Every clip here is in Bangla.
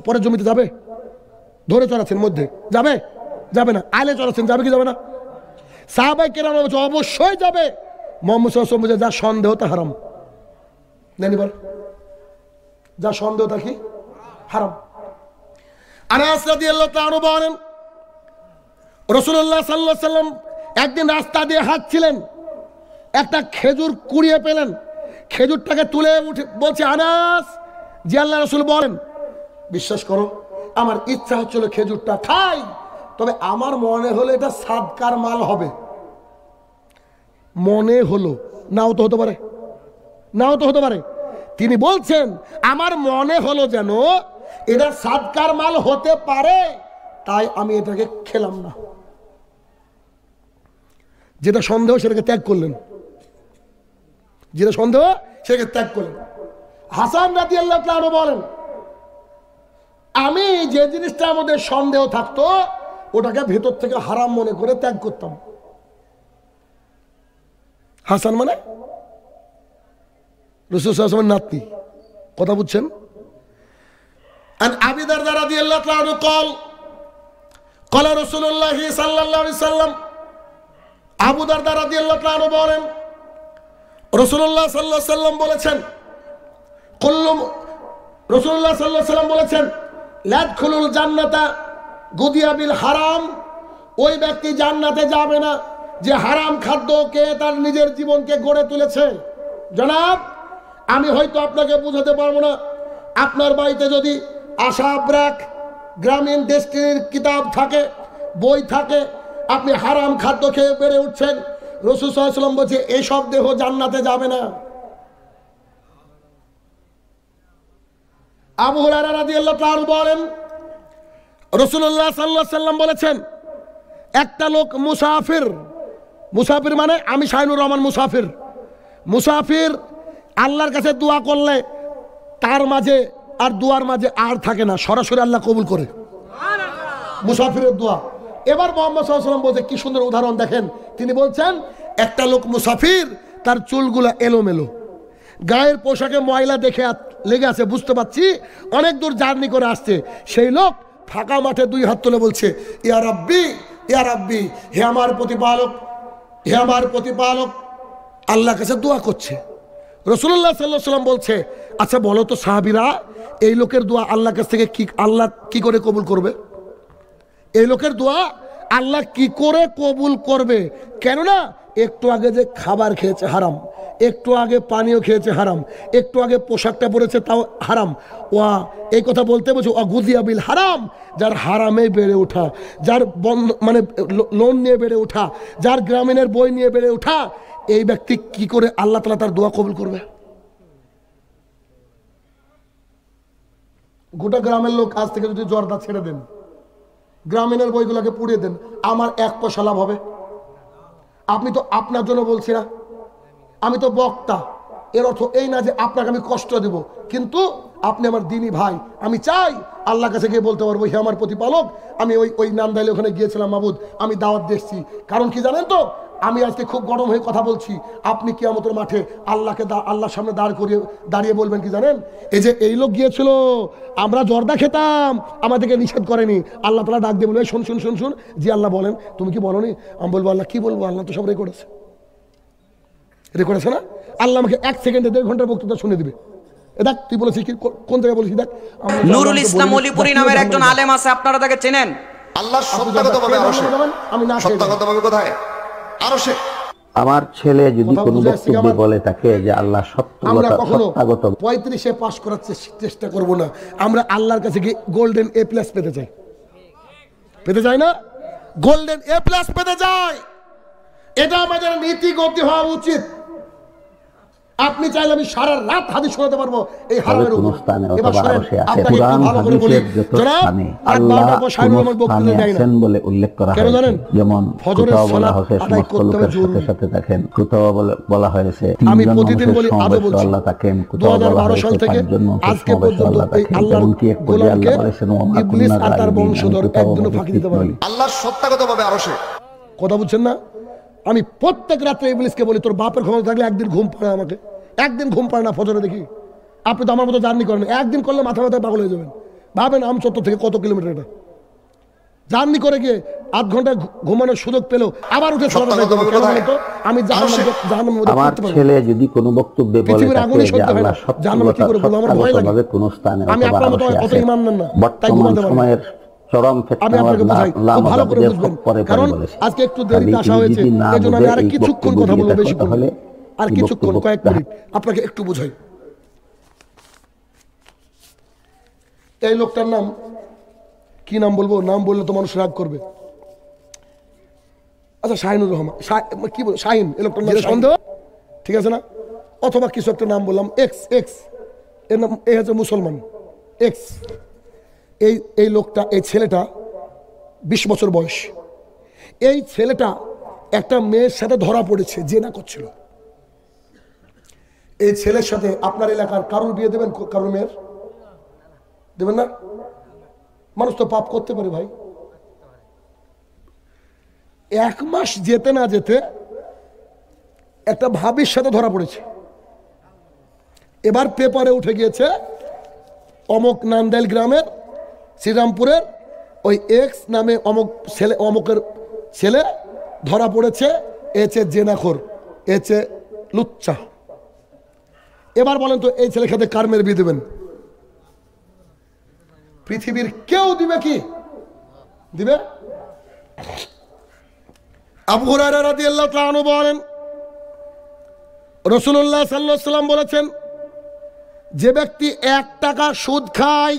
পরের জমিতে যাবে? ধরে চড়াচ্ছেন মধ্যে, যাবে? যাবে না। আলে চড়াচ্ছেন, যাবে কি যাবে না? সাহাবায়ে কেরাম বলছে অবশ্যই যাবে। মুহাম্মদ সাল্লাল্লাহু আলাইহি ওয়াসাল্লাম বলছে যা সন্দেহ তা হারাম। জানি বল, যা সন্দেহ তা কি হারাম। আনাস রাদিয়াল্লাহু তাআলা বলেন রাসূলুল্লাহ সাল্লাল্লাহু আলাইহি ওয়াসাল্লাম একদিন রাস্তা দিয়ে হাঁটছিলেন, একটা খেজুর কুড়িয়ে পেলেন, খেজুরটাকে তুলে উঠে বলছে আনাস, জি আল্লাহর রাসূল বলেন, বিশ্বাস করো আমার ইচ্ছা হচ্ছিল খেজুরটা খাই, তবে আমার মনে হলো এটা সাদকার মাল হবে। মনে হলো, নাও তো হতে পারে, নাও তো হতে পারে। তিনি বলছেন আমার মনে হলো যেন এটা সাদকার মাল হতে পারে, তাই আমি এটাকে খেলাম না। যেটা সন্দেহ সেটাকে ত্যাগ করলেন, যেটা সন্দেহ সেটাকে ত্যাগ করলেন। হাসান রাদিয়াল্লাহু তাআলা বলেন আমি যে জিনিসটার মধ্যে সন্দেহ থাকতো ওটাকে ভেতর থেকে হারাম মনে করে ত্যাগ করতাম। হাসান মানে রাসূল সাল্লাল্লাহু আলাইহি ওয়াসাল্লামের নাতি, কথা বুঝছেন? আন আবি দারদা রাদিয়াল্লাহু তাআলা আনহু قال قال رسول الله صلى الله عليه وسلم, আবু দারদা রাদিয়াল্লাহু তাআলা আনহু বলেন রাসূলুল্লাহ সাল্লাল্লাহু আলাইহি ওয়াসাল্লাম বলেছেন, কুল্লু রাসূলুল্লাহ সাল্লাল্লাহু আলাইহি ওয়াসাল্লাম বলেছেন লা ইয়াদখুলুল জান্নাতা গুদিয়া বিল হারাম, ওই ব্যক্তি জান্নাতে যাবে না যে হারাম খাদ্যকে তার নিজের জীবনকে গড়ে তুলেছে। জনাব, আমি হয়তো আপনাকে বুঝাতে পারবো না, আপনার বাড়িতে যদি আশা ব্র্যাক গ্রামীণ ডেস্টিনির কিতাব থাকে, বই থাকে, আপনি হারাম খাদ্য খেয়ে বেড়ে উঠছেন, রাসূল সাল্লাল্লাহু আলাইহি ওয়াসাল্লাম বলছে এসব দেহ জান্নাতে যাবে না। আবু হুরায়রা রাদিয়াল্লাহু তাআলা বলেন রাসূলুল্লাহ সাল্লাল্লাহু আলাইহি ওয়াসাল্লাম বলেছেন একটা লোক মুসাফির, মুসাফির মানে আমি শাহিনুর রহমান মুসাফির, মুসাফির আল্লাহর কাছে দোয়া করলে তার মাঝে আর দোয়ার মাঝে আর থাকে না, সরাসরি আল্লাহ কবুল করে মুসাফিরের দোয়া। এবার মুহাম্মদ সাল্লাল্লাহু আলাইহি ওয়াসাল্লাম বলছে কি সুন্দর উদাহরণ দেখেন, তিনি বলছেন একটা লোক মুসাফির, তার চুলগুলা এলোমেলো, গায়ের পোশাকে ময়লা দেখে লেগে আছে, বুঝতে পারছি অনেক দূর জার্নি করে আসছে। সেই লোক ফাঁকা মাঠে দুই হাত তুলে বলছে ইয়া রাব্বি, ইয়া রাব্বি, হে আমার প্রতিপালক, হে আমার প্রতিপালক, আল্লাহর কাছে দোয়া করছে। রাসূলুল্লাহ সাল্লাল্লাহু আলাইহি ওয়াসাল্লাম বলছে আচ্ছা বলো তো সাহাবীরা, এই লোকের দোয়া আল্লাহর কাছ থেকে কি আল্লাহ কি করে কবুল করবে? এই লোকের দোয়া আল্লাহ কি করে কবুল করবে? কেননা একটু আগে যে খাবার খেয়েছে হারাম, একটু আগে পানীয় খেয়েছে হারাম, একটু আগে পোশাকটা পরেছে তাও হারাম। ওয়া এই কথা বলতে বলছে গুদিয়া বিল হারাম, যার হারামে বেড়ে ওঠা, যার মানে লোন নিয়ে বেড়ে ওঠা, যার গ্রামীণের বই নিয়ে বেড়ে ওঠা, এই ব্যক্তি কি করে আল্লাহ তাআলা তার দোয়া কবুল করবে? গোটা গ্রামের লোক আজ থেকে যদি জর্দা ছেড়ে দেন, গ্রামীণের বইগুলোকে পুড়িয়ে দেন, আমার এক পয়সা লাভ হবে? আপনি তো আপনার জন্য বলছি না, আমি তো বক্তা, এর অর্থ এই না যে আপনাকে আমি কষ্ট দেব, কিন্তু আপনি আমার দিনী ভাই, আমি চাই আল্লাহর কাছে গিয়ে বলতে পারবো হে আমার প্রতিপালক, আমি ওই নান্দাইলে ওখানে গিয়েছিলাম মাবুদ, আমি দাওয়াত দিয়েছি। কারণ কি জানেন তো, আমি আজকে খুব গরম হয়ে কথা বলছি, আপনি কিয়ামতের মাঠে আল্লাহকে আল্লাহর সামনে দাঁড়িয়ে বলবেন কি জানেন, এই যে এই লোক গিয়েছিল, আমরা জর্দা খেতাম, আমাদেরকে নিষেধ করেনি, আল্লাহ তাআলা ডাক দিয়ে বলবে শুন শুন শুন শুন, জি আল্লাহ বলেন, তুমি কি বলনি? আমি বলবো আল্লাহ কি বলবো, আল্লাহ তো সব রেকর্ড আছে, রেকর্ড আছে না? আল্লাহ আমাকে 1 সেকেন্ডে 1.5 ঘন্টার বক্তৃতা শুনে দিবে। দেখ তুই বলেছিস কি, কোন জায়গায় বলেছিস দেখ। নুরুল ইসলাম অলিপুরি নামের একজন আলেম আছে, আপনারা তাকে চেনেন? আল্লাহ সত্যগতভাবে আরশে, আমি না সত্যগতভাবে কোথায়? আরশে। আমার ছেলে যদি কোনো বক্তব্যে বলে তাকে যে আল্লাহ সত্যগত, 35-এ পাস করার চেষ্টা করব না, আমরা আল্লাহর কাছে গিয়ে গোল্ডেন A+ পেতে চাই, পেতে চাই না? গোল্ডেন A+ পেতে চাই, এটা আমাদের নীতি গতি হওয়া উচিত। আপনি চাইলে আমি সারা রাত হাদিস শোনাতে পারবো এই হারামের উপর। এবার শুনেন, আপনাকে একটু ভালো করে বলি, জনাব আল্লাহ আছেন বলে উল্লেখ করা হয়েছে, যেমন ফজরের সালাত আদায় করতে হবে সাথে সাথে দেখেন কুতুব বলা হয়েছে, আমি প্রতিদিন বলি আদৌ বলছি, আল্লাহ তাকে 2012 সাল থেকে আজকে পর্যন্ত এই আল্লাহর গোলামকে ইবলিস আর তার বংশধর একদিনও ফাঁকি দিতে পারেনি। আল্লাহ সত্যগতভাবে আরশে। কথা বুঝছেন না? আমি প্রত্যেক রাত্রে ইবলিসকে বলি তোর বাপের ক্ষমতা থাকলে একদিন ঘুম পাড়ে, আমাকে একদিন ঘুম পাড়ে না ফজরে দেখি। আপনি তো আমার মতো জার্নি করেন, একদিন করলে মাথা ব্যথায় পাগল হয়ে যাবেন। ভাবেন আমচত্বর থেকে কত কিলোমিটার এটা, জার্নি করে গিয়ে আধ ঘন্টা ঘুমানোর সুযোগ পেলো আবার উঠে আমি আমার ছেলে যদি কোনো বক্তব্যে বলে থাকে যে আল্লাহ সত্যভাবে কোন স্থানে বর্তমান সময়ের চরম আজকে একটু দেরিতে আসা হয়েছে, এই জন্য আমি আর কিছুক্ষণ কথা বলবো, বেশি হলে আর কিছুক্ষণ কয়েক মিনিট আপনাকে একটু বোঝাই। এই লোকটার নাম কি, নাম বলবো, নাম বললে তো মানুষ রাগ করবে। আচ্ছা শাহিনুর রহমান, কি বল, শাহিন, এই লোকটার নাম সন্দেহ, ঠিক আছে না? অথবা কিছু একটা নাম বললাম, এক্স, এক্স এর নাম, এই হচ্ছে মুসলমান এক্স। এই লোকটা, এই ছেলেটা 20 বছর বয়স। এই ছেলেটা একটা মেয়ের সাথে ধরা পড়েছে, জেনা করছিল। এই ছেলের সাথে আপনার এলাকার কারোর বিয়ে দেবেন? কারোর মেয়ের দেবেন না? মানুষ তো পাপ করতে পারে ভাই। 1 মাস যেতে না যেতে একটা ভাবির সাথে ধরা পড়েছে। এবার পেপারে উঠে গিয়েছে অমক নান্দাইল গ্রামের শ্রীরামপুরের ওই এক্স নামে অমক ছেলে, অমকের ছেলে ধরা পড়েছে, এছে জেনাখোর, এছে লুচ্চা। এবার বলেন তো এই ছেলের সাথে কার মেয়ের বিয়ে দেবেন? পৃথিবীর কেউ দিবে কি? দিবে? আবু হুরায়রা রাদিয়াল্লাহু তাআলা আনহু বলেন, রাসূলুল্লাহ সাল্লাল্লাহু আলাইহি ওয়াসাল্লাম বলেছেন, যে ব্যক্তি 1 টাকা সুদ খায়,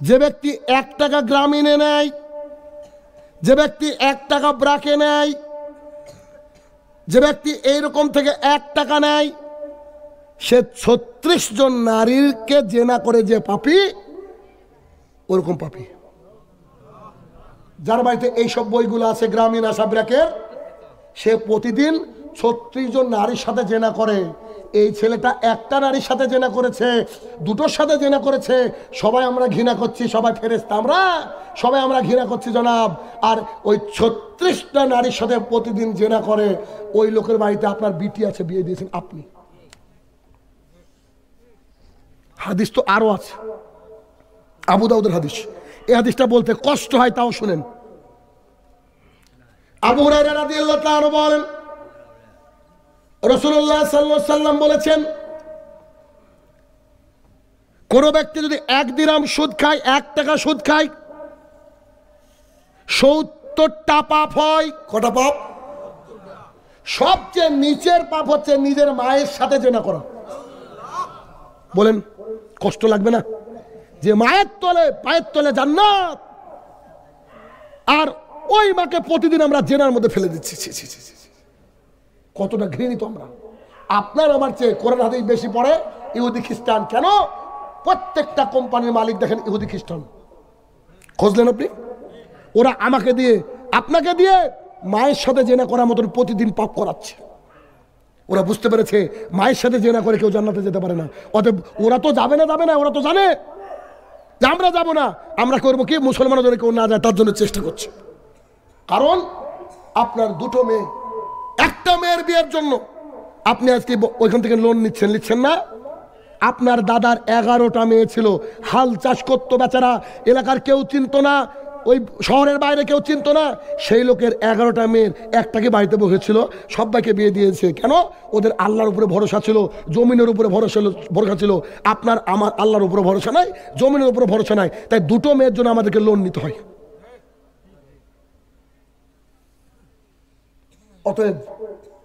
যে ব্যক্তি 1 টাকা গ্রামীণে নেয়, যে ব্যক্তি 1 টাকা ব্রাকে নেয়, যে ব্যক্তি এইরকম থেকে 1 টাকা নেয়, সে 36 জন নারীকে জেনা করে যে পাপী, ওরকম পাপী। যার বাড়িতে এইসব বইগুলো আছে গ্রামীণ আশা ব্র্যাকের, সে প্রতিদিন 36 জন নারীর সাথে জেনা করে। এই ছেলেটা একটা নারীর সাথে জেনা করেছে, দুটোর সাথে জেনা করেছে। সবাই আমরা ঘৃণা করছি, সবাই ফেরেশতা, আমরা সবাই আমরা ঘৃণা করছি জনাব। আর ওই 36টা নারীর সাথে প্রতিদিন জেনা করে, ওই লোকের বাড়িতে আপনার বিটি আছে, বিয়ে দিয়েছেন আপনি। হাদিস তো আরো আছে, আবু দাউদের হাদিস। এই হাদিসটা বলতে কষ্ট হয়, তাও শুনেন। আবু হুরায়রা রাদিয়াল্লাহু তাআলা আনহু বলেন, রাসূলুল্লাহ সাল্লাল্লাহু আলাইহি ওয়াসাল্লাম বলেছেন, কোন ব্যক্তি যদি 1 দিরহাম সুদ খায়, 1 টাকা সুদ খায়, 70টা পাপ হয়। কটা পাপ? সবচেয়ে নিচের পাপ হচ্ছে নিজের মায়ের সাথে জেনা করা। বলেন কষ্ট লাগবে না? যে মায়ের তলে, পায়ের তলে জান্নাত, আর ওই মাকে প্রতিদিন আমরা জেনার মধ্যে ফেলে দিচ্ছি। কতটা ঘৃণিত আমরা। আপনার আমার চেয়ে কোরআন হাদিস বেশি পড়ে ইহুদি খ্রিস্টান। কেন? প্রত্যেকটা কোম্পানির মালিক দেখেন ইহুদি খ্রিস্টান। খুঁজলেন আপনি? ওরা আমাকে দিয়ে, আপনাকে দিয়ে মায়ের সাথে জেনা করার মতন প্রতিদিন পাপ করাচ্ছে। ওরা বুঝতে পেরেছে মায়ের সাথে জেনা করে কেউ জান্নাতে যেতে পারে না। অতএব ওরা তো যাবে না, ওরা তো জানে যে আমরা যাবো না। আমরা করবো কি? মুসলমানরা যদি কেউ না যায় তার জন্য চেষ্টা করছে। কারণ আপনার 2টো মেয়ে, একটা মেয়ের বিয়ের জন্য আপনি আজকে ওইখান থেকে লোন নিচ্ছেন না? আপনার দাদার 11টা মেয়ে ছিল, হাল চাষ করতো বেচারা, এলাকার কেউ চিনতো না, ওই শহরের বাইরে কেউ চিনতো না। সেই লোকের 11টা মেয়ের একটাকে বাড়িতে বসেছিল, সবাইকে বিয়ে দিয়েছে। কেন? ওদের আল্লাহর উপরে ভরসা ছিল, জমিনের উপরে ভরসা ছিল। আপনার আমার আল্লাহর উপরে ভরসা নাই, জমিনের উপরে ভরসা নাই, তাই 2টো মেয়ের জন্য আমাদেরকে লোন নিতে হয়। অতএব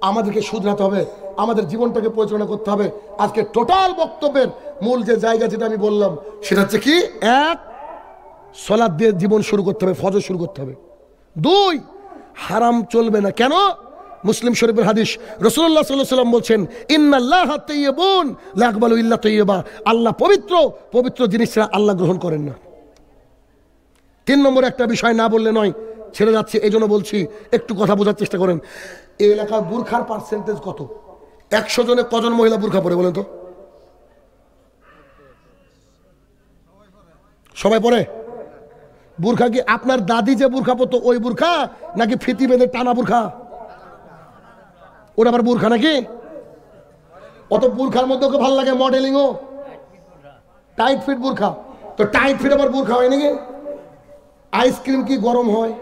আমাদেরকে শুধরাতে হবে, আমাদের জীবনটাকে পরিচালনা করতে হবে। আজকে টোটাল বক্তব্যের মূল যে জায়গা যেটা আমি বললাম, সেটা হচ্ছে কি? 1, সালাত দিয়ে জীবন শুরু করতে হবে, ফজর শুরু করতে হবে। 2, হারাম চলবে না। কেন? মুসলিম শরীফের হাদিস, রাসূলুল্লাহ সাল্লাল্লাহু আলাইহি ওয়াসাল্লাম বলছেন, ইন্নাল্লাহা তাইয়্যিবুন লা ইয়াকবালু ইল্লা তাইয়্যিবা। আল্লাহ পবিত্র, পবিত্র জিনিস ছাড়া আল্লাহ গ্রহণ করেন না। 3 নম্বর একটা বিষয় না বললে নয়, ছেড়ে যাচ্ছে, এই জন্য বলছি, একটু কথা বোঝার চেষ্টা করেন। এই এলাকার বুরখার পার্সেন্টেজ কত? 100 জনে কজন মহিলা বুরখা পরে বলেন তো? সবাই পরে? বুরখা কি আপনার দাদি যে বুরখা পরতো ওই বুরখা, নাকি ফিতি বেঁধে টানা বুরখা? ওটা আবার বুরখা নাকি? অত বুরখার মধ্যে ওকে ভালো লাগে মডেলিংও, টাইট ফিট বুরখা। তো টাইট ফিট আবার বোরখা হয় নাকি? আইসক্রিম কি গরম হয়?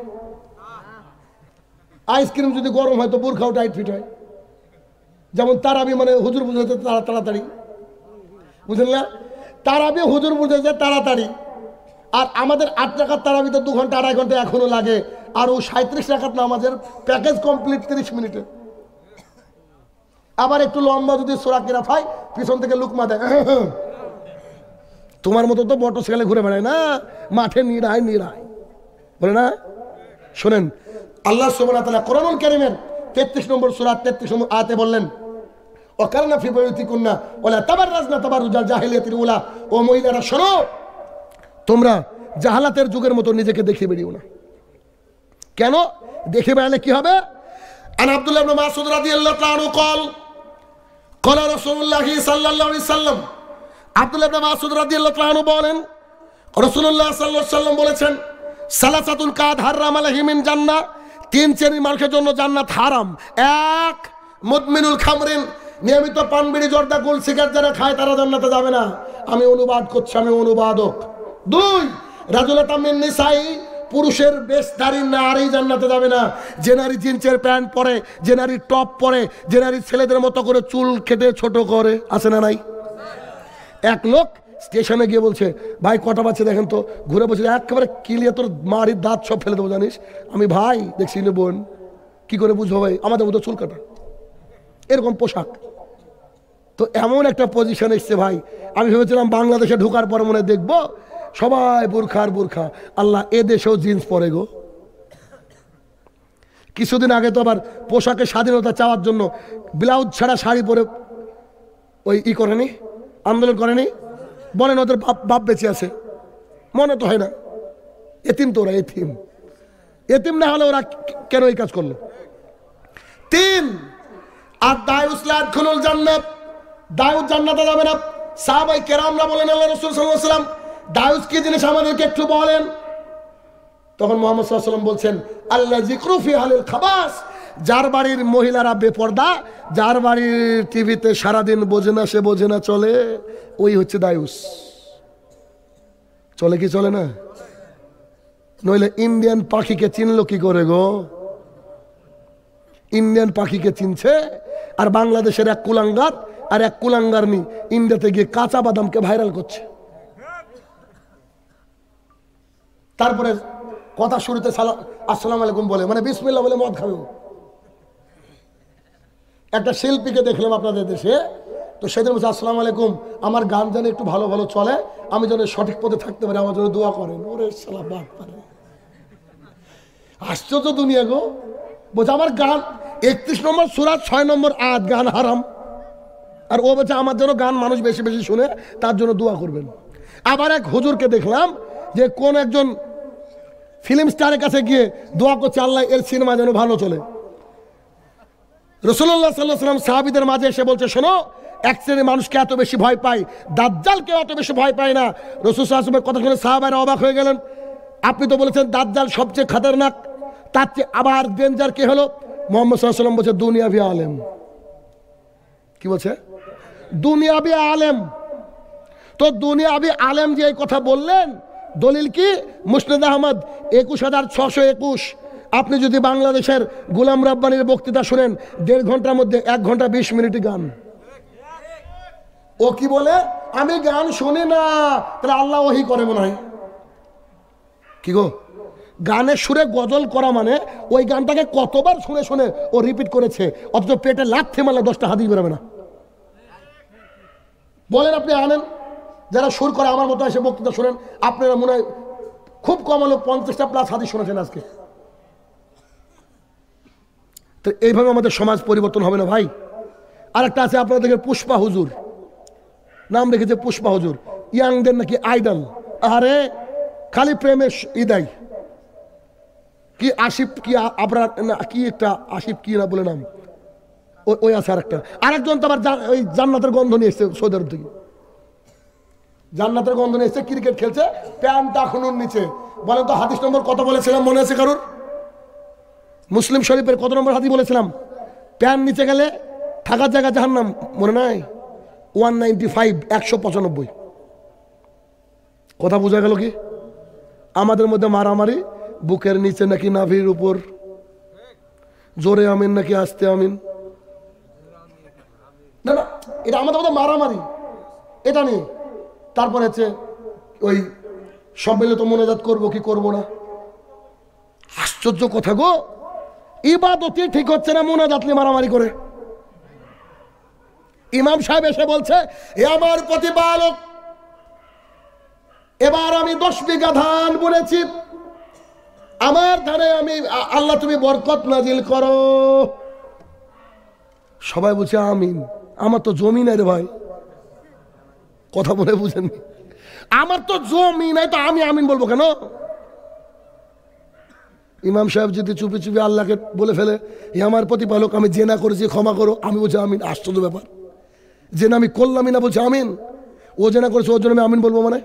আইসক্রিম যদি গরম হয় তো বোরখাও টাইট ফিট হয়। যেমন তারাবি মানে হুজুর বুঝাতে তাড়াতাড়ি, বুঝলেন না? তারাবি হুজুর বুঝেছে তাড়াতাড়ি, আর আমাদের 8 টাকার তারাবিতে 2 ঘন্টা 2.5 ঘন্টা এখনো লাগে, আর ও 37 টাকার নামাজের প্যাকেজ কমপ্লিট 30 মিনিটে। আবার একটু লম্বা যদি সোরা কেরাত হয়, পিছন থেকে লুকমা দেয়। তোমার মতো তো মোটরসাইকেলে ঘুরে বেড়ায় না, মাঠে নিরায় নিরায়, বলে না? শোনেন, আল্লাহ সুবহানাহু ওয়া তাআলা কোরআনুল কারীমের 33 নম্বর সূরা 33 নম্বর আয়াতে বললেন, ওয়াকারনা ফি বুয়ুতিকুন্না ওয়ালা তাবাররাজনা তাবাররুজাল জাহিলিয়াতিল উলা। ও মহিলারা শোনো, তোমরা জাহালাতের যুগের মতো নিজেকে দেখিয়ে বেরিও না। কেন দেখে বেড়ালে কি হবে? আন আব্দুল্লাহ ইবনে মাসউদ রাদিয়াল্লাহু তাআলা আনহু قال قال রাসূলুল্লাহ সাল্লাল্লাহু আলাইহি সাল্লাম, আব্দুল্লাহ ইবনে মাসউদ রাদিয়াল্লাহু তাআলা আনহু বলেন, রাসূলুল্লাহ সাল্লাল্লাহু আলাইহি সাল্লাম বলেছেন, সালাসাতুন কাদ হারাম আলাইহিম মিন জান্নাহ, 3 শ্রেণীর মানুষের জন্য জান্নাত হারাম। 1, মুদমিনুল খামরিন, নিয়মিত পান বিড়ি জর্দা গুল সিগারেট যারা খায় তারা জান্নাতে যাবে না। আমি অনুবাদ করছি, আমি অনুবাদক। 2, রাজুলাতাম মিন নিসাই, পুরুষের বেশধারী নারী জান্নাতে যাবে না। যে নারী জিন্সের প্যান্ট পরে, যে নারী টপ পরে, যে নারী ছেলেদের মতো করে চুল কেটে ছোট করে, আছে না নাই? এক লোক স্টেশনে গিয়ে বলছে, ভাই কটা বাচ্চা দেখেন তো, ঘুরে বলছে একেবারে কিলিয়ে তোর মারির দাঁত সব ফেলে দেবো জানিস। আমি ভাই দেখছি না বোন, কি করে বুঝবো ভাই, আমাদের মতো চুল কাটা, এরকম পোশাক। তো এমন একটা পজিশন এসছে ভাই, আমি ভেবেছিলাম বাংলাদেশে ঢোকার পর মনে দেখবো সবাই বোরখা আর বোরখা। আল্লাহ এ দেশেও জিন্স পরে গো। কিছুদিন আগে তো আবার পোশাকের স্বাধীনতা চাওয়ার জন্য ব্লাউজ ছাড়া শাড়ি পরে ওই করেনি, আন্দোলন করেনি? বলেন ওদের বাপ বেঁচে আছে? মনে তো হয় না। এতিম তো ওরা, এতিম। এতিম না হলে ওরা কেন এই কাজ করলো? 3, আর দায়ুস লা ইয়াদখুলুল জান্নাত, দায়ুস জান্নাতে যাবে না। সাহাবায়ে কেরামরা বলেন, আল্লাহ রাসূল সাল্লাল্লাহু আলাইহি ওয়াসাল্লাম দায়ুস কি জিনিস আমাদেরকে একটু বলেন। তখন মুহাম্মদ সাল্লাল্লাহু আলাইহি ওয়াসাল্লাম বলছেন, আল্লাহ যিকরু ফি আহলিল খাবাস, যার বাড়ির মহিলারা বেপর্দা, যার বাড়ির টিভিতে সারাদিন বোঝে না সে বোঝে না চলে, ওই হচ্ছে দায়ুস। চলে কি চলে না? নইলে ইন্ডিয়ান পাখিকে চিনলো কি করে গো? ইন্ডিয়ান পাখিকে চিনছে, আর বাংলাদেশের এক কুলাঙ্গার আর এক কুলাঙ্গারনি ইন্ডিয়াতে গিয়ে কাঁচা বাদামকে ভাইরাল করছে। তারপরে কথা শুরুতে আসসালামু আলাইকুম বলে, মানে বিসমিল্লাহ বলে মদ খাবে। একটা শিল্পীকে দেখলাম আপনাদের দেশে, তো সেদিন বলছে, আসসালামু আলাইকুম, আমার গান যেন একটু ভালো ভালো চলে, আমি যেন সঠিক পথে থাকতে পারি, আমার জন্য দোয়া করেন। ওরে শালা বাপ পারে, আশ্চর্য দুনিয়া গো। বলছে আমার গান 31 নম্বর সূরা 6 নম্বর আয়াত, গান হারাম। আর ও বলছে আমার জন্য গান মানুষ বেশি বেশি শুনে, তার জন্য দোয়া করবেন। আবার এক হুজুরকে দেখলাম যে কোন একজন ফিল্ম স্টারের কাছে গিয়ে দোয়া করছে, আল্লাহ এর সিনেমা যেন ভালো চলে। রাসূলুল্লাহ সাল্লাল্লাহু আলাইহি ওয়াসাল্লাম সাহাবীদের মাঝে এসে বলছে, শোনো, এক শ্রেণীর মানুষকে এত বেশি ভয় পায়, দাজ্জালকে অত বেশি ভয় পায় না। রাসূল সাল্লাল্লাহু আলাইহি ওয়াসাল্লামের কথা শুনে সাহাবারা অবাক হয়ে গেলেন। আপনি তো বলেছেন দাজ্জাল সবচেয়ে খতরনাক, তার চেয়ে আবার ডেঞ্জার কে হলো? মুহাম্মদ সাল্লাল্লাহু আলাইহি ওয়াসাল্লাম বলছে দুনিয়াবি আলেম। কি বলছে? দুনিয়াবি আলেম। তো দুনিয়াবি আলেম যে এই কথা বললেন, দলিল কি? মুসনাদ আহমদ 21621। আপনি যদি বাংলাদেশের গোলাম রাব্বানির বক্তৃতা শুনেন, 1.5 ঘন্টার মধ্যে 1 ঘন্টা 20 মিনিটই গান। ও কি বলে, আমি গান শুনি না, তাহলে আল্লাহ ওহী করে মনে হয়। কি গো, গানের সুরে গজল করা মানে ওই গানটাকে কতবার শুনে শুনে ও রিপিট করেছে, অথচ পেটে লাথি মারলে 10টা হাদিস বেরোবে না। বলেন আপনি আনেন, যারা সুর করে আমার মতো এসে বক্তৃতা শোনেন, আপনারা মনে হয় খুব কম হলো 50টা প্লাস হাদিস শুনেছেন আজকে। তো এইভাবে আমাদের সমাজ পরিবর্তন হবে না ভাই। আর একটা আছে আপনারা দেখেন, পুষ্পা হুজুর নাম রেখেছে, পুষ্পা হুজুর, ইয়াংদের নাকি আইডল। আরে খালি প্রেমের ইদাই কি আসিফ কি আপনার না কি একটা আসিফ কি না বলে নাম, ওই আছে আরেকজন তো আবার ওই জান্নাতের গন্ধ নিয়ে এসছে সৌদি আরব থেকে। জান্নাতের গন্ধ নিয়ে এসছে, ক্রিকেট খেলছে, প্যান্টটা খুনুর নিচে। বলেন তো হাদিস নম্বর কত বলেছিলাম, মনে আছে কারোর? মুসলিম শরীফের কত নম্বর হাদিস বলেছিলাম? প্যান্ট নিচে গেলে থাকার জায়গা জাহান্নাম, মনে নাই? 195, 195। কথা বোঝা গেল কি? আমাদের মধ্যে মারামারি বুকের নিচে নাকি নাভির উপর, জোরে আমিন নাকি আস্তে আমিন, না না, এটা আমাদের মধ্যে মারামারি, এটা নেই। তারপর হচ্ছে ওই সম্মিলিত মোনাজাত করবো কি করবো না। আশ্চর্য কথা গো, ইবাদতই ঠিক হচ্ছে না, মোনাজাত নিয়ে মারামারি করে। ইমাম সাহেব এসে বলছে, এ আমার প্রতিপালক, এবার আমি 10 বিঘা ধান বুনেছি, আমার ধানে আমি আল্লাহ তুমি বরকত নাজিল করো। সবাই বলছে আমিন। আমার তো জমি নাই রে ভাই, কথা বলে বুঝেননি, আমার তো জমি নাই, তো আমি আমিন বলবো কেন? ইমাম সাহেব যদি চুপি চুপি আল্লাহকে বলে ফেলে, এ আমার প্রতিপালক, আমি জেনা করেছি ক্ষমা করো, আমি বলছি আমিন। আশ্চর্য ব্যাপার, জেনা আমি করলামই না বলছি আমিন। ও জেনা করেছে, ওর জন্য আমি আমিন বলবো মানে?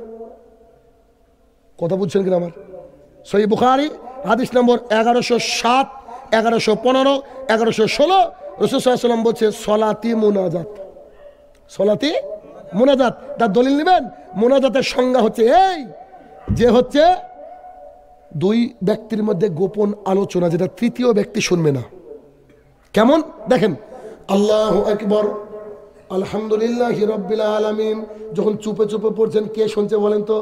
কথা বুঝছেন কিনা আমার? সহিহ বুখারী হাদিস নম্বর 1107, 1115, 1116, রাসূল সাল্লাল্লাহু আলাইহি ওয়াসাল্লাম বলছে সলাতি মুনাজাত, সলাতি মুনাজাত। তার দলিল নেবেন, মুনাজাতের সংজ্ঞা হচ্ছে এই যে হচ্ছে দুই ব্যক্তির মধ্যে গোপন আলোচনা, যেটা তৃতীয় ব্যক্তি শুনবে না। কেমন দেখেন, আল্লাহু আকবার, আলহামদুলিল্লাহি রাব্বিল আলামিন, যখন চুপে চুপে পড়ছেন কে শুনছে বলেন তো?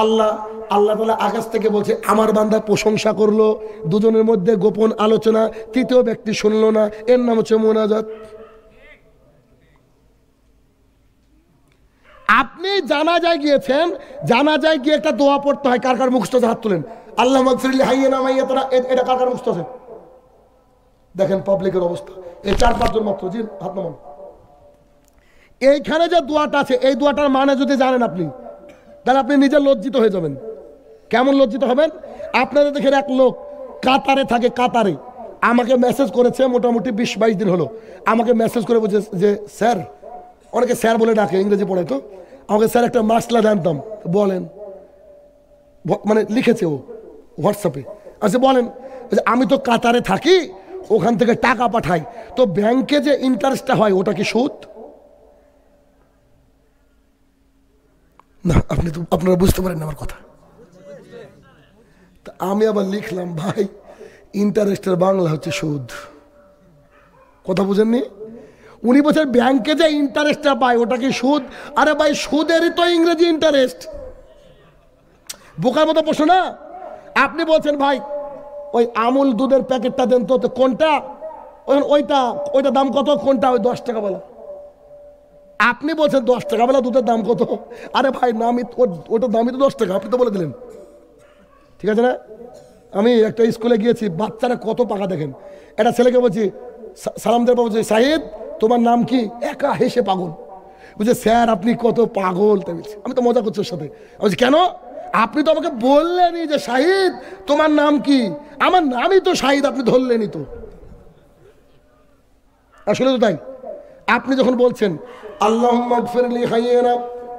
আল্লাহ। আল্লাহ তাআলা আকাশ থেকে বলছে আমার বান্দা প্রশংসা করলো, দুজনের মধ্যে গোপন আলোচনা, তৃতীয় ব্যক্তি শুনলো না, এর নাম হচ্ছে মুনাজাত। আপনি জানাজায় গিয়েছেন, জানাজায় গিয়ে একটা দোয়া পড়তে হয়, কার কার মুখস্থ আছে? হাত তুলেন। আল্লাহ মাগফিরলি হাইয়্যিনা মাইয়্যিতানা, এটা কার কার মুখস্থ আছে? দেখেন পাবলিকের অবস্থা, এই 4-5 জন মাত্র, জি হাত নামান। এইখানে যে দোয়াটা আছে, এই দোয়াটার মানে যদি জানেন আপনি, তাহলে আপনি নিজে লজ্জিত হয়ে যাবেন। কেমন লজ্জিত হবেন? আপনাদের দেখেন এক লোক কাতারে থাকে, কাতারে আমাকে মেসেজ করেছে, মোটামুটি 20-22 দিন হলো আমাকে মেসেজ করে বলছে যে স্যার, অনেকে স্যার বলে ডাকে, ইংরেজি পড়ে তো, আমাকে স্যার একটা মাসলা জানতাম। বলেন, মানে লিখেছে ও হোয়াটসঅ্যাপে। আচ্ছা বলেন। আমি তো কাতারে থাকি, ওখান থেকে টাকা পাঠাই, তো ব্যাংকে যে ইন্টারেস্টটা হয় ওটা কি সুদ? না, আপনি তো আপনারা বুঝতে পারেন না আমার কথা। তা আমি আবার লিখলাম, ভাই ইন্টারেস্টের বাংলা হচ্ছে সুদ। কথা বুঝেননি? উনি বলছেন ব্যাংকে যে ইন্টারেস্টটা পায় ওটা কি সুদ? আরে ভাই সুদেরই তো ইংরেজি ইন্টারেস্ট। বোকার মতো প্রশ্ন না? আপনি বলছেন ভাই ওই আমুল দুধের প্যাকেটটা দেন তো, কোনটা? ওইটা দাম কত? কোনটা? ওই 10 টাকা বলা। আপনি বলছেন 10 টাকা বলা দুধের দাম কত? আরে ভাই নামই ওটার দামই তো 10 টাকা, আপনি তো বলে দিলেন। ঠিক আছে না? আমি একটা স্কুলে গিয়েছি, বাচ্চারা কত পাকা দেখেন। একটা ছেলেকে বলছি সালাম দেব, বলছি সাহিদ তোমার নাম কি? একা হেসে পাগল। বুঝছে স্যার আপনি কত পাগল। তাই বলছি, আমি তো মজা করছি ওর সাথে। আমি বলছি কেন? আপনি তো আমাকে বললেনই যে শাহিদ তোমার নাম কি? আমার নামই তো শাহিদ, আপনি ধরলেনই তো। আসলে তো তাই। আপনি যখন বলছেন আল্লাহুম্মা গফিরলি হাইয়িনা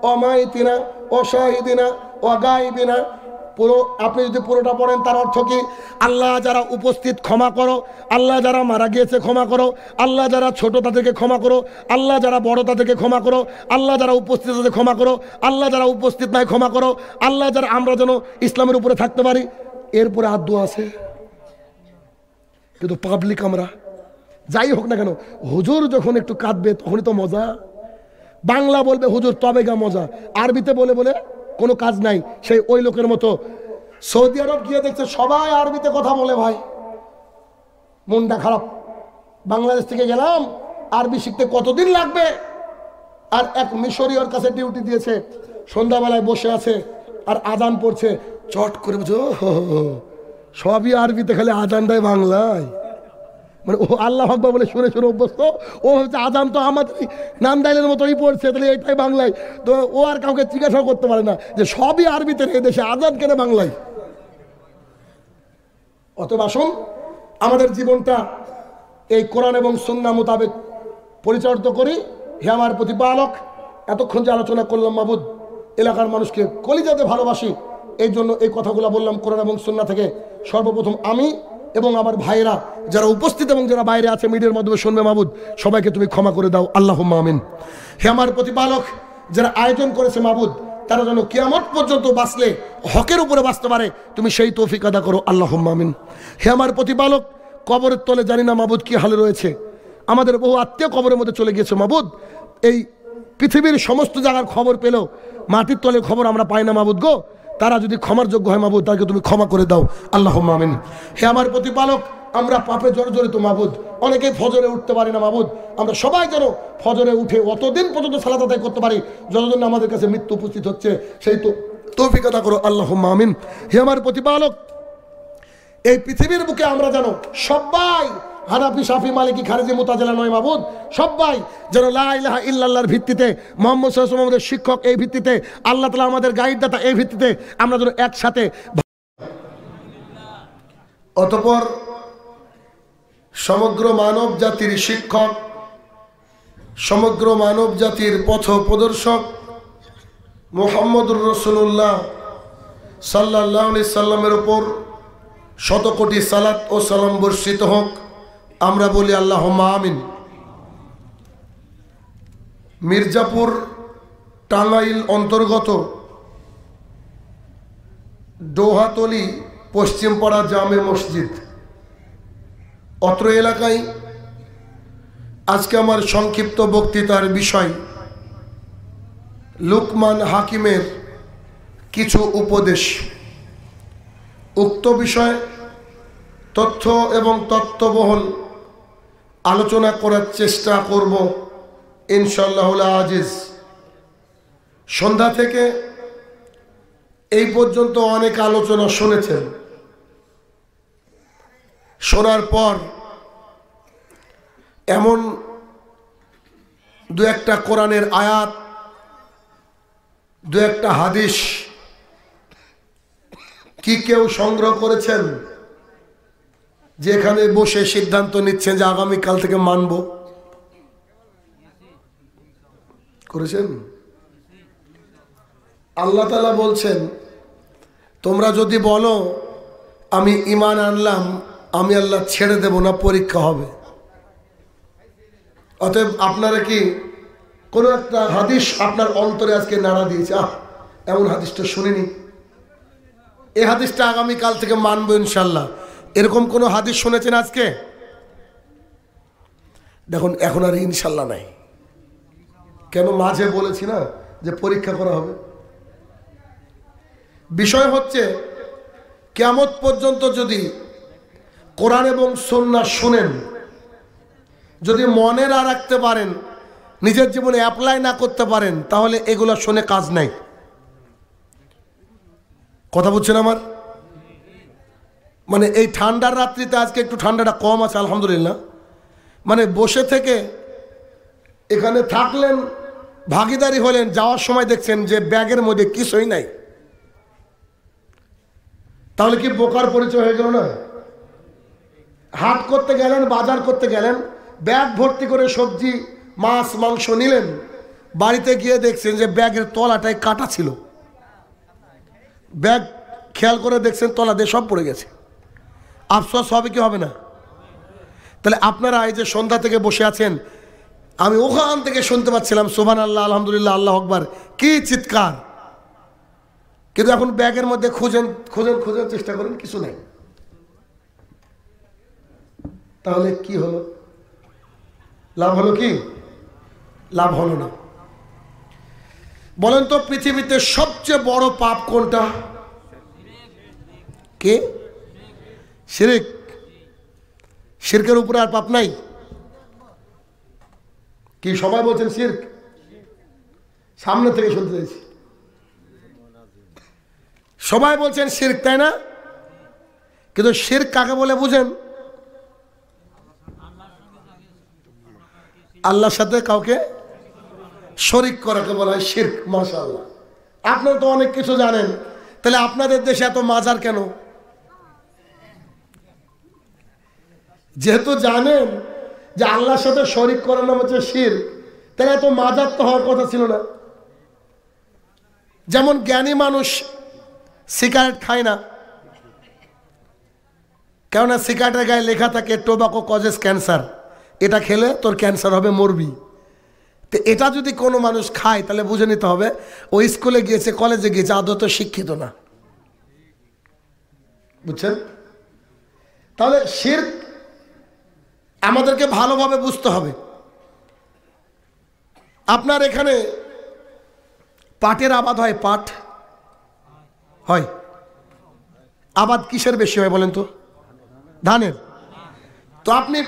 ওয়া মাইতিনা ওয়া শাহিদিনা ওয়া গায়বিনা, পুরো আপনি যদি পুরোটা পড়েন তার অর্থ কি? আল্লাহ যারা উপস্থিত ক্ষমা করো, আল্লাহ যারা মারা গিয়েছে ক্ষমা করো, আল্লাহ যারা ছোট তাদেরকে ক্ষমা করো, আল্লাহ যারা বড় তাদেরকে ক্ষমা করো, আল্লাহ যারা উপস্থিত তাদের ক্ষমা করো, আল্লাহ যারা উপস্থিত নাই ক্ষমা করো, আল্লাহ যারা, আমরা যেন ইসলামের উপরে থাকতে পারি। এরপরে আর দোয়া আছে, কিন্তু পাবলিক আমরা যাই হোক না কেন, হুজুর যখন একটু কাঁদবে তখনই তো মজা। বাংলা বলবে হুজুর তবে গা মজা, আরবিতে বলে বলে কোনো কাজ নাই। সেই ওই লোকের মতো সৌদি আরব গিয়ে দেখছে সবাই আরবিতে কথা বলে, ভাই মনটা খারাপ। বাংলাদেশ থেকে গেলাম, আরবি শিখতে কতদিন লাগবে? আর এক মিশরীয়র কাছে ডিউটি দিয়েছে, সন্ধ্যাবেলায় বসে আছে আর আজান পড়ছে, চট করে বুঝো সবই আরবিতে, খালি আজান দেয় বাংলায়। মানে ও আল্লাহ আকবার বলে শুনে শুনে অভ্যস্ত। ও হচ্ছে আজান তো আমাদের নামদাইলের মতোই পড়ছে, তাহলে এটাই বাংলায়। তো ও আর কাউকে জিজ্ঞাসা করতে পারে না যে সবই আরবিতে, এই দেশে আজান কেন বাংলায়। অতএব আসুন আমাদের জীবনটা এই কোরআন এবং সুন্নাহ মোতাবেক পরিচালিত করি। হে আমার প্রতিপালক, এতক্ষণ যে আলোচনা করলাম মাবুদ, এলাকার মানুষকে কলিজাতে ভালোবাসি, এই জন্য এই কথাগুলো বললাম কোরআন এবং সুন্নাহ থেকে। সর্বপ্রথম আমি এবং আমার ভাইয়েরা যারা উপস্থিত এবং যারা বাইরে আছে মিডিয়ার মাধ্যমে শুনবে, মাবুদ সবাইকে তুমি ক্ষমা করে দাও, আল্লাহুম্মা আমিন। হে আমার প্রতিপালক, যারা আয়োজন করেছে মাবুদ তারা যেন কিয়ামত পর্যন্ত বাঁচলে হকের উপরে বাঁচতে পারে, তুমি সেই তৌফিক আদা করো, আল্লাহুম্মা আমিন। হে আমার প্রতিপালক, কবরের তলে জানি না মাবুদ কি হালে রয়েছে, আমাদের বহু আত্মীয় কবরের মধ্যে চলে গিয়েছে মাবুদ। এই পৃথিবীর সমস্ত জায়গার খবর পেলেও মাটির তলের খবর আমরা পাই না মাবুদ গো, তারা যদি ক্ষমার যোগ্য হয় মাবুদ, তাকে তুমি ক্ষমা করে দাও, আল্লাহুম্মা আমিন। হে আমার প্রতিপালক, আমরা পাপে জর্জরিত মাবুদ, অনেকেই ফজরে উঠতে পারি না মাবুদ, আমরা সবাই যেন ফজরে উঠে অতদিন পর্যন্ত সালাত আদায় করতে পারি যতদিন আমাদের কাছে মৃত্যু উপস্থিত হচ্ছে, সেই তো তৌফিক আদা করো, আল্লাহুম্মা আমিন। হে আমার প্রতিপালক, এই পৃথিবীর বুকে আমরা যেন সবাই হানাফি, শাফি, মালিকি, খারিজি, মুতাজিলা নয় মাবুদ, সবাই যেন লা ইলাহা ইল্লাল্লাহর ভিত্তিতে, মুহাম্মদ সাল্লাল্লাহু আলাইহি ওয়াসাল্লাম আমাদের শিক্ষক এই ভিত্তিতে, আল্লাহ তাআলা আমাদের গাইডদাতা এই ভিত্তিতে আমরা যেন একসাথে। অতঃপর সমগ্র মানব জাতির শিক্ষক, সমগ্র মানব জাতির পথ প্রদর্শক মুহাম্মদুর রাসূলুল্লাহ সাল্লাল্লাহু আলাইহি সাল্লামের উপর শত কোটি সালাত ও সালাম বর্ষিত হোক, আমরা বলি আল্লাহুম্মা আমিন। মির্জাপুর টাঙ্গাইল অন্তর্গত ডোহাতলি পশ্চিমপাড়া জামে মসজিদ, অত্র এলাকায় আজকে আমার সংক্ষিপ্ত বক্তৃতার বিষয় লুকমান হাকিমের কিছু উপদেশ। উক্ত বিষয় তথ্য এবং তত্ত্ববহুল আলোচনা করার চেষ্টা করব ইনশাআল্লাহুল আজিজ। সন্ধ্যা থেকে এই পর্যন্ত অনেক আলোচনা শুনেছেন, শোনার পর এমন দু একটা কোরআনের আয়াত, দু একটা হাদিস কি কেউ সংগ্রহ করেছেন যে এখানে বসে সিদ্ধান্ত নিচ্ছেন যে আগামীকাল থেকে মানব? করেছেন? আল্লাহ তাআলা বলছেন, তোমরা যদি বলো আমি ঈমান আনলাম, আমি আল্লাহ ছেড়ে দেব না, পরীক্ষা হবে। অতএব আপনারা কি কোনো একটা হাদিস আপনার অন্তরে আজকে নাড়া দিয়েছে, এমন হাদিসটা শুনিনি, এই হাদিসটা আগামীকাল থেকে মানবো ইনশাল্লাহ, এরকম কোনো হাদিস শুনেছেন আজকে? দেখুন এখন আর ইনশাল্লাহ নাই, কেন? মাঝে বলেছি না যে পরীক্ষা করা হবে। বিষয় হচ্ছে কিয়ামত পর্যন্ত যদি কোরআন এবং সুন্নাহ শুনেন, যদি মনে না রাখতে পারেন, নিজের জীবনে অ্যাপ্লাই না করতে পারেন, তাহলে এগুলো শুনে কাজ নাই। কথা বুঝছেন আমার? মানে এই ঠান্ডার রাত্রিতে আজকে একটু ঠান্ডাটা কম আছে আলহামদুলিল্লাহ, মানে বসে থেকে এখানে থাকলেন, ভাগিদারি হলেন, যাওয়ার সময় দেখছেন যে ব্যাগের মধ্যে কিছুই নাই, তাহলে কি বোকার পরিচয় হয়ে গেল না? হাট করতে গেলেন, বাজার করতে গেলেন, ব্যাগ ভর্তি করে সবজি, মাছ, মাংস নিলেন, বাড়িতে গিয়ে দেখছেন যে ব্যাগের তলাটায় কাটা ছিল, ব্যাগ খেয়াল করে দেখছেন তলা দিয়ে সব পড়ে গেছে, আফসোস হবে কি হবে না? তাহলে আপনারা এই যে সন্ধ্যা থেকে বসে আছেন, আমি ওখান থেকে শুনতে পাচ্ছিলাম সুবহানাল্লাহ, আলহামদুলিল্লাহ, আল্লাহু আকবার, কি চিৎকার, কিন্তু এখন ব্যাগের মধ্যে খুঁজেন খুঁজেন খুঁজেন চেষ্টা করেন, কিছু নাই। তাহলে কি হলো? লাভ হলো কি? লাভ হলো না। বলেন তো পৃথিবীতে সবচেয়ে বড় পাপ কোনটা? কে? শিরক। শিরকের উপরে আর পাপ নাই? কি সবাই বলছেন শিরক? সামনে থেকে শুনতে চাইছি, সবাই বলছেন শিরক, তাই না? কিন্তু শিরক কাকে বলে বুঝেন? আল্লাহর সাথে কাউকে শরীক করাকে বলা হয় শিরক। মাশাআল্লাহ, আপনারা তো অনেক কিছু জানেন, তাহলে আপনাদের দেশে এত মাজার কেন? যেহেতু জানেন যে আল্লাহর সাথে শরীক করার নাম হচ্ছে শিরক, তাহলে এত মাজার তো হওয়ার কথা ছিল না। যেমন জ্ঞানী মানুষ সিগারেট খায় না, কেননা সিগারেটের গায়ে লেখা থাকে টোবাকো কজেস ক্যান্সার, এটা খেলে তোর ক্যান্সার হবে, মরবি। তো এটা যদি কোনো মানুষ খায় তাহলে বুঝে নিতে হবে ও স্কুলে গিয়েছে, কলেজে গিয়েছে, আদৌ তো শিক্ষিত না। বুঝছেন? তাহলে শিরক আমাদেরকে ভালোভাবে বুঝতে হবে। আপনার এখানে পাটের আবাদ হয়? পাট হয়। আবাদ কিসের বেশি হয় বলেন তো? ধানের। তো আপনি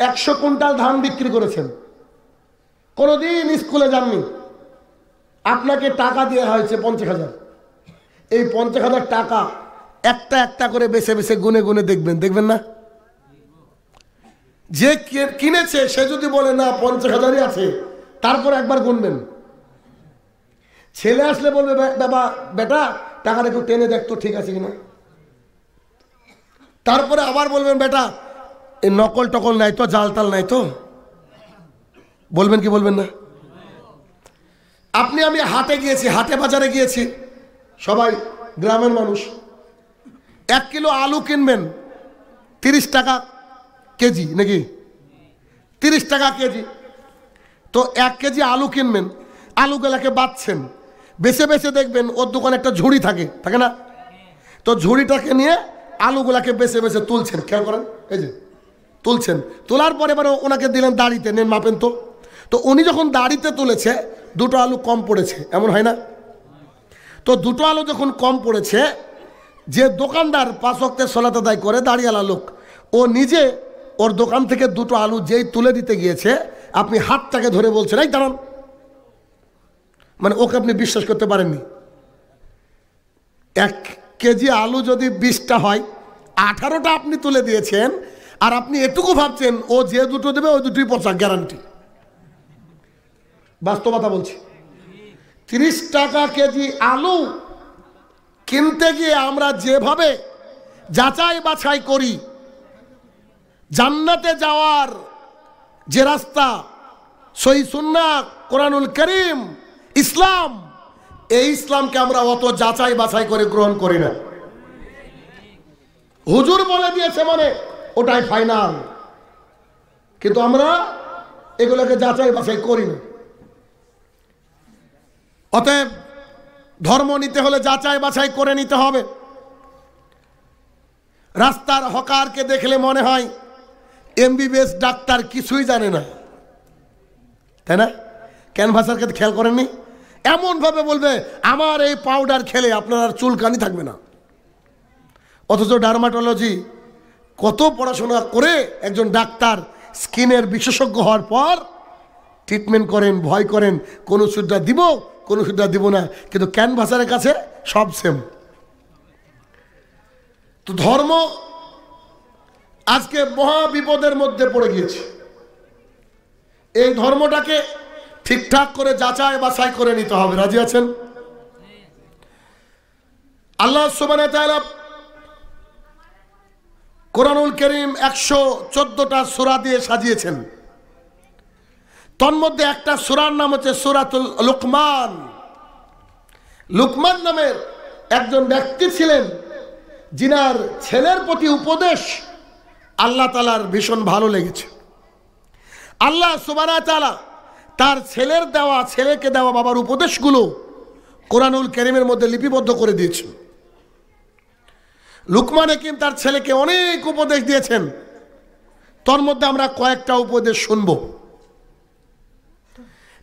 100 কুইন্টাল ধান বিক্রি করেছেন, কোনোদিন স্কুলে যাননি, আপনাকে টাকা দেওয়া হয়েছে 50,000। এই 50,000 টাকা একটা একটা করে বেছে বেছে গুনে গুনে দেখবেন, দেখবেন না? যে কিনেছে সে যদি বলে না 50,000ই আছে, তারপর একবার গুনবেন। ছেলে আসলে বলবে বাবা বেটা টাকাটা একটু টেনে দেখতো ঠিক আছে কিনা। তারপরে আবার বলবেন বেটা এই নকল টকল নাই তো, জাল তাল নাই তো। বলবেন কি বলবেন না? আপনি আমি হাটে গিয়েছি, হাটে বাজারে গিয়েছি, সবাই গ্রামের মানুষ। 1 কিলো আলু কিনবেন 30 টাকা কেজি, নাকি 30 টাকা কেজি। তো 1 কেজি আলু কিনবেন, আলুগুলাকে বাছছেন, বেছে বেছে দেখবেন ওর দোকানে একটা ঝুড়ি থাকে, থাকে না? তো ঝুড়িটাকে নিয়ে আলুগুলাকে বেছে বেছে তুলছেন, খেয়াল করেন, এই যে তুলছেন। তোলার পরে এবার ওনাকে দিলেন দাড়িতে, নেন মাপেন তো। তো উনি যখন দাড়িতে তুলেছে 2টো আলু কম পড়েছে, এমন হয় না? তো 2টো আলু যখন কম পড়েছে, যে দোকানদার 5 ওয়াক্তের সালাত আদায় করে দাড়িওয়ালা লোক, ও নিজে ওর দোকান থেকে 2টো আলু যেই তুলে দিতে গিয়েছে, আপনি হাতটাকে ধরে বলছেন এই দাঁড়ান, মানে ওকে আপনি বিশ্বাস করতে পারেননি। 1 কেজি আলু যদি 20টা হয়, 18টা আপনি তুলে দিয়েছেন, আর আপনি এটুকু ভাবছেন ও যে 2টো দেবে ওই 2টোই পচা, গ্যারান্টি। বাস্তবতা বলছি। 30 টাকা কেজি আলু কিনতে গিয়ে আমরা যেভাবে যাচাই বাছাই করি, জান্নাতে যাওয়ার যে রাস্তা, সহিহ সুন্নাহ, কোরআনুল কারীম, ইসলাম, এই ইসলামকে আমরা অত যাচাই বাছাই করে গ্রহণ করি না। হুজুর বলে দিয়েছে মানে ওটাই ফাইনাল, কিন্তু আমরা এগুলোকে যাচাই বাছাই করি না। অতএব ধর্ম নিতে হলে যাচাই বাছাই করে নিতে হবে। রাস্তার হকারকে দেখলে মনে হয় MBBS ডাক্তার, কিছুই জানে না, তাই না? ক্যানভাসারকে খেয়াল করেননি? এমনভাবে বলবে আমার এই পাউডার খেলে আপনার আর চুলকানি থাকবে না। অথচ ডার্মাটোলজি কত পড়াশোনা করে একজন ডাক্তার স্কিনের বিশেষজ্ঞ হওয়ার পর ট্রিটমেন্ট করেন, ভয় করেন কোন ওষুধটা দিব কোন ওষুধটা দিব না, কিন্তু ক্যানভাসারের কাছে সব সেম। তো ধর্ম আজকে মহা বিপদের মধ্যে পড়ে গিয়েছে। এই ধর্মটাকে ঠিকঠাক করে যাচাই বাছাই করে নিতে হবে। রাজি আছেন? আল্লাহ সুবহানাহু ওয়া তাআলা কোরআনুল কারীম 114টা সূরা দিয়ে সাজিয়েছেন। তন্মধ্যে একটা সূরার নাম হচ্ছে সূরাতুল লুকমান। লুকমান নামের একজন ব্যক্তি ছিলেন, যিনার ছেলের প্রতি উপদেশ আল্লাহ তাআলার ভীষণ ভালো লেগেছে। আল্লাহ সুবহানাহু ওয়া তাআলা তার ছেলেকে দেওয়া বাবার উপদেশগুলো কোরআনুল কারীমের মধ্যে লিপিবদ্ধ করে দিয়েছেন। লুকমান হাকিম তার ছেলেকে অনেক উপদেশ দিয়েছেন, তার মধ্যে আমরা কয়েকটা উপদেশ শুনব।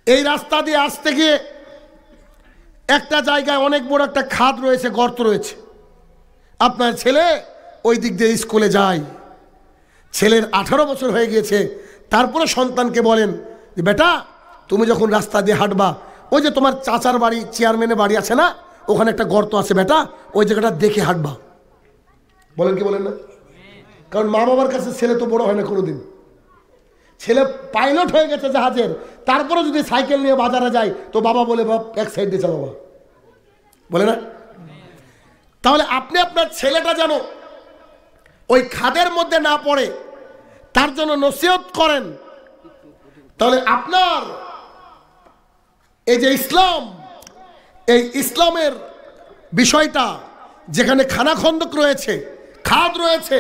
এই রাস্তা দিয়ে আসতে গিয়ে একটা জায়গায় অনেক বড় একটা খাদ রয়েছে, গর্ত রয়েছে। আপনার ছেলে ওই দিক দিয়ে স্কুলে যায়। ছেলের 18 বছর হয়ে গিয়েছে, তারপরে সন্তানকে বলেন যে বেটা তুমি যখন রাস্তা দিয়ে হাঁটবা, ওই যে তোমার চাচার বাড়ি, চেয়ারম্যানের বাড়ি আছে না, ওখানে একটা গর্ত আছে বেটা, ওই জায়গাটা দেখে হাঁটবা। বলেন কি বলেন না? কারণ মা বাবার কাছে ছেলে তো বড় হয় না কোনোদিন। ছেলে পাইলট হয়ে গেছে জাহাজের, তারপরে যদি সাইকেল নিয়ে বাজারে যায় তো বাবা বলে বাপ এক সাইড দিয়ে চালাবা, বলে না? তাহলে আপনি আপনার ছেলেটা যেন ওই খাদের মধ্যে না পড়ে তার জন্য নসিহত করেন। তাহলে আপনার এই যে ইসলাম, এই ইসলামের বিষয়টা যেখানে খানাখন্দক রয়েছে, খাদ রয়েছে,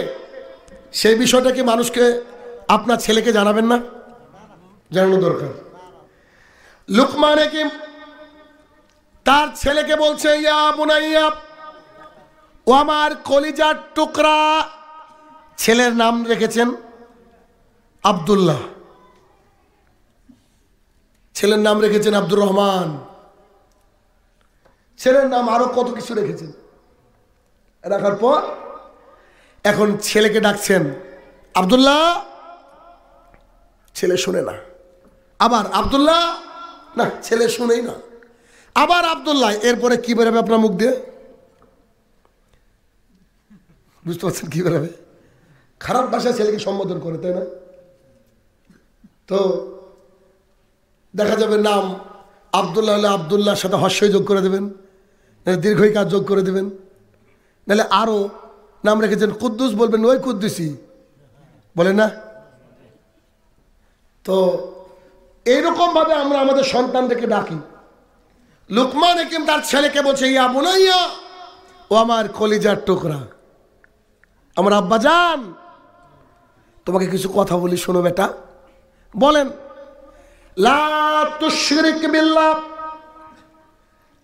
সেই বিষয়টা কি মানুষকে, আপনার ছেলেকে জানাবেন না? জানানো দরকার। লুকমান হাকিম তার ছেলেকে বলছে, ইয়া বুনাইয়া, ও আমার কলিজার টুকরা। ছেলের নাম রেখেছেন আব্দুল্লাহ, ছেলের নাম রেখেছেন আব্দুর রহমান, ছেলের নাম আরো কত কিছু রেখেছেন। রাখার পর এখন ছেলেকে ডাকছেন আব্দুল্লাহ, ছেলে শুনে না। আবার আব্দুল্লাহ, না ছেলে শুনেই না। আবার আব্দুল্লাহ। এরপরে কি বেরোবে আপনার মুখ দিয়ে? বুঝতে পারছেন কি বেরোবে? খারাপ ভাষায় ছেলেকে সম্বোধন করে, তাই না? তো দেখা যাবে নাম আব্দুল্লাহ হলে আব্দুল্লাহর সাথে হর্ষই যোগ করে দেবেন, নাহলে দীর্ঘইকার যোগ করে দেবেন, নাহলে আরো নাম রেখেছেন কুদ্দুস, বলবেন ওই কুদ্দুসি, বলেন না? তো এইরকম ভাবে আমরা আমাদের সন্তানদেরকে ডাকি। লুকমান হাকিম তার ছেলেকে বলছে, ইয়া বুনাইয়া, ও আমার কলিজার টুকরা, আমার আব্বাজান, তোমাকে কিছু কথা বলি, শোনো বেটা। বলেন। লা তুশরিক বিল্লাহ,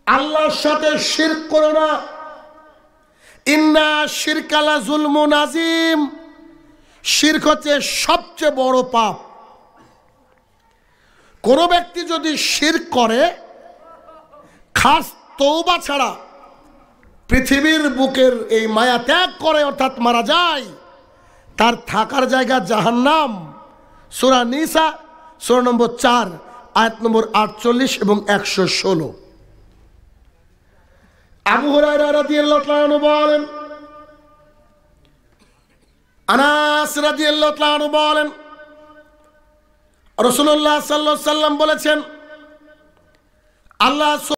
আল্লাহর সাথে শিরক করো না। ইন্না শিরকা লা যুলমুন আযীম, শিরক হচ্ছে সবচেয়ে বড় পাপ। কোন ব্যক্তি যদি শিরক করে, খাস তওবা ছাড়া পৃথিবীর বুকের এই মায়া ত্যাগ করে, অর্থাৎ মারা যায়, তার থাকার জায়গা জাহান্নাম। সূরা নিসা সূরা নম্বর 4 আয়াত নম্বর 48 এবং 116। আবু হুরায়রা রাদিয়াল্লাহু তাআলা আনহু বলেন, আনাস রাদিয়াল্লাহু তাআলা আনহু বলেন, রাসূলুল্লাহ সাল্লাল্লাহু আলাইহি ওয়াসাল্লাম বলেছেন, আল্লাহ